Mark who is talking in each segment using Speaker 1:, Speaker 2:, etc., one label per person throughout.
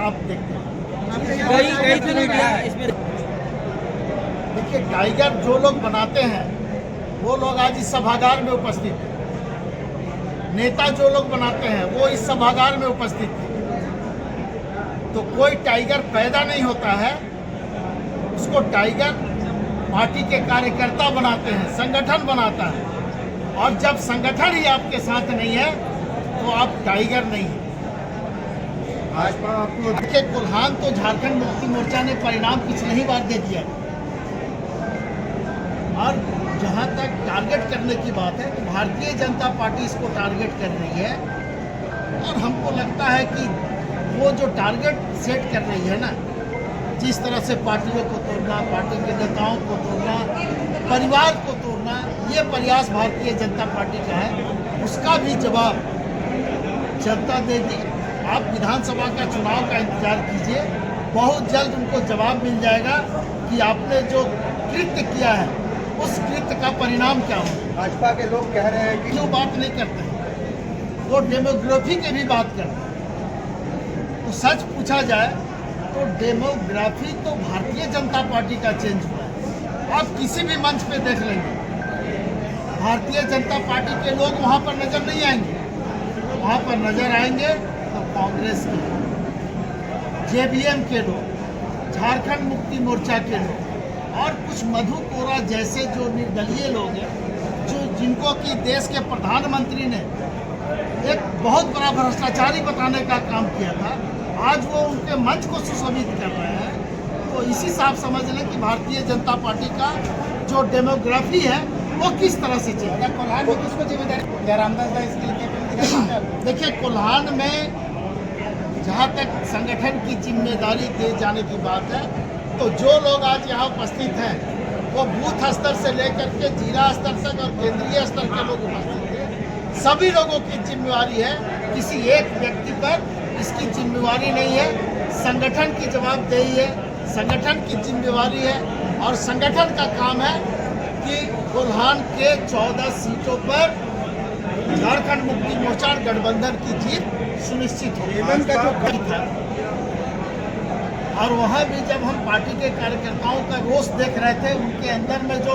Speaker 1: आप देखते हैं।
Speaker 2: इसमें
Speaker 1: देखिए, टाइगर जो लोग बनाते हैं वो लोग आज इस सभागार में उपस्थित हैं। नेता जो लोग बनाते हैं वो इस सभागार में उपस्थित हैं। तो कोई टाइगर पैदा नहीं होता है, उसको टाइगर पार्टी के कार्यकर्ता बनाते हैं, संगठन बनाता है। और जब संगठन ही आपके साथ नहीं है तो आप टाइगर नहीं है।
Speaker 3: भाजपा आपको
Speaker 1: देखिए, कोल्हान तो झारखंड मुक्ति मोर्चा ने परिणाम पिछले ही बार दे दिया। और जहां तक टारगेट करने की बात है तो भारतीय जनता पार्टी इसको टारगेट कर रही है। और हमको लगता है कि वो जो टारगेट सेट कर रही है ना, जिस तरह से पार्टियों को तोड़ना, पार्टी के नेताओं को तोड़ना, परिवार को तोड़ना, ये प्रयास भारतीय जनता पार्टी का है। उसका भी जवाब जनता देगी। आप विधानसभा का चुनाव का इंतजार कीजिए, बहुत जल्द उनको जवाब मिल जाएगा कि आपने जो कृत्य किया है उस कृत्य का परिणाम क्या हो।
Speaker 3: भाजपा के लोग कह रहे हैं कि
Speaker 1: जो बात नहीं करते हैं, वो डेमोग्राफी की भी बात करते हैं। तो सच पूछा जाए तो डेमोग्राफी तो भारतीय जनता पार्टी का चेंज हुआ है। आप किसी भी मंच पे देख लेंगे, भारतीय जनता पार्टी के लोग वहाँ पर नजर नहीं आएंगे। वहाँ पर नजर आएंगे तो कांग्रेस के, जेवीएम के लोग, झारखंड मुक्ति मोर्चा के लोग और कुछ मधु कोरा जैसे जो निर्दलीय लोग हैं, जो जिनको कि देश के प्रधानमंत्री ने एक बहुत बड़ा भ्रष्टाचारी बताने का काम किया था, आज वो उनके मंच को सुशोभित कर रहे हैं। तो इसी से आप समझ लें कि भारतीय जनता पार्टी का जो डेमोग्राफी है वो किस तरह से चल रहा है। कोल्हान में किसको जिम्मेदारी, या रामदास दास इसके लिए? देखिए, कोल्हान में जहाँ तक संगठन की जिम्मेदारी दे जाने की बात है तो जो लोग आज यहाँ उपस्थित हैं वो बूथ स्तर से लेकर के जिला स्तर तक और केंद्रीय स्तर के लोग उपस्थित हैं। सभी लोगों की जिम्मेवारी है, किसी एक व्यक्ति पर इसकी जिम्मेवारी नहीं है। संगठन की जवाबदेही है, संगठन की जिम्मेवारी है। और संगठन का काम है कि कोल्हान के 14 सीटों पर झारखंड मुक्ति मोर्चा और गठबंधन की जीत सुनिश्चित हो। और वहाँ भी जब हम पार्टी के कार्यकर्ताओं का रोष देख रहे थे, उनके अंदर में जो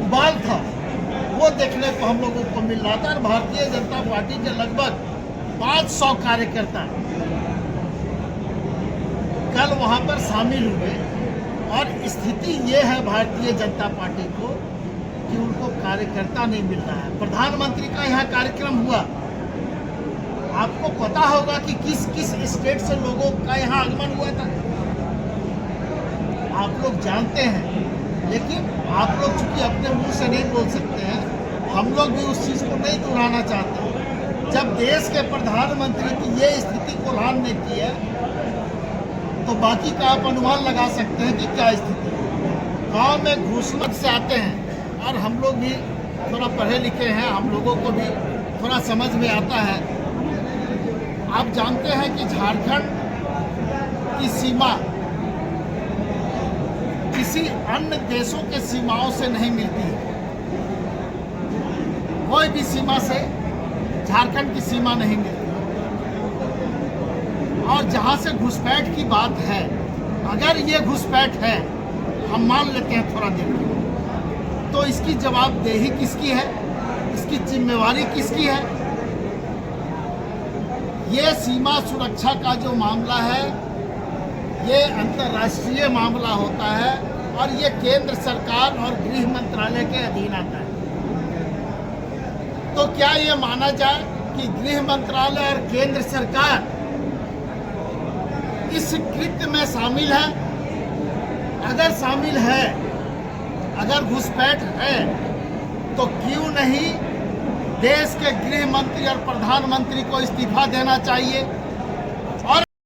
Speaker 1: उबाल था वो देखने को हम लोगों को मिल रहा था। और भारतीय जनता पार्टी के लगभग 500 कार्यकर्ता कल वहाँ पर शामिल हुए। और स्थिति ये है भारतीय जनता पार्टी को कि उनको कार्यकर्ता नहीं मिल रहा है। प्रधानमंत्री का यहाँ कार्यक्रम हुआ, आपको पता होगा कि किस किस स्टेट से लोगों का यहाँ आगमन हुआ था, आप लोग जानते हैं। लेकिन आप लोग चूंकि अपने मुंह से नहीं बोल सकते हैं, हम लोग भी उस चीज़ को नहीं दोहराना चाहते। जब देश के प्रधानमंत्री की ये स्थिति कोल्हान ने की है तो बाकी का आप अनुमान लगा सकते हैं कि क्या स्थिति है। गाँव में घूसमत से आते हैं और हम लोग भी थोड़ा पढ़े लिखे हैं, हम लोगों को भी थोड़ा समझ में आता है। आप जानते हैं कि झारखंड की सीमा किसी अन्य देशों के सीमाओं से नहीं मिलती है। कोई भी सीमा से झारखंड की सीमा नहीं मिलती। और जहां से घुसपैठ की बात है, अगर ये घुसपैठ है, हम मान लेते हैं थोड़ा देर के लिए, तो इसकी जवाबदेही किसकी है, इसकी जिम्मेवारी किसकी है? ये सीमा सुरक्षा का जो मामला है ये अंतर्राष्ट्रीय मामला होता है और ये केंद्र सरकार और गृह मंत्रालय के अधीन आता है। तो क्या ये माना जाए कि गृह मंत्रालय और केंद्र सरकार इस कृत्य में शामिल है? अगर शामिल है, अगर घुसपैठ है, तो क्यों नहीं देश के गृह मंत्री और प्रधानमंत्री को इस्तीफा देना चाहिए?